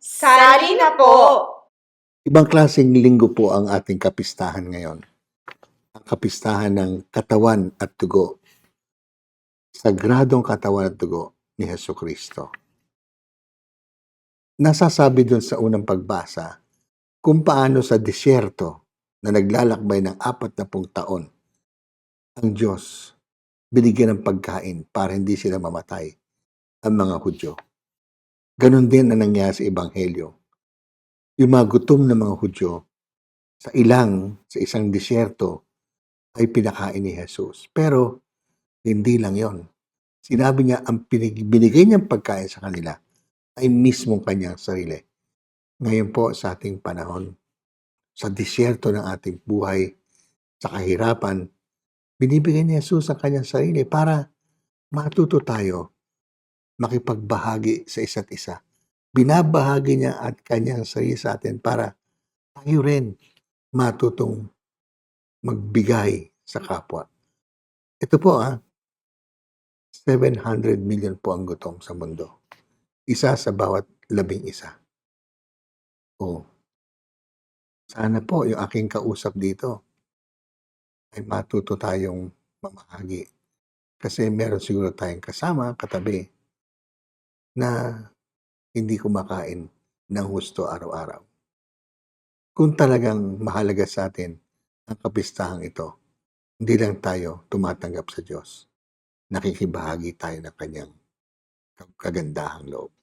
Sali na po! Ibang klaseng linggo po ang ating kapistahan ngayon. Ang kapistahan ng katawan at dugo. Sagradong katawan at dugo ni Hesukristo. Nasasabi dun sa unang pagbasa kung paano sa disyerto na naglalakbay ng 40 taon ang Diyos binigyan ng pagkain para hindi sila mamatay ang mga Hudyo. Ganon din ang nangyari sa Ebanghelyo. Yung mga gutom na mga Hudyo sa isang disyerto ay pinakain ni Jesus. Pero hindi lang yon. Sinabi niya ang binigay niyang pagkain sa kanila ay mismong kanyang sarili. Ngayon po sa ating panahon, sa disyerto ng ating buhay, sa kahirapan, binibigay ni Jesus ang kanyang sarili para matuto tayo makipagbahagi sa isa't isa. Binabahagi niya at kanyang sarili sa atin para tayo rin matutong magbigay sa kapwa. Ito po 700 million po ang gutom sa mundo. Isa sa bawat 11. Sana po yung aking kausap dito ay matuto tayong mamahagi. Kasi meron siguro tayong kasama, katabi, na hindi kumakain ng husto araw-araw. Kung talagang mahalaga sa atin ang kapistahang ito, hindi lang tayo tumatanggap sa Diyos. Nakikibahagi tayo ng kanyang kagandahang loob.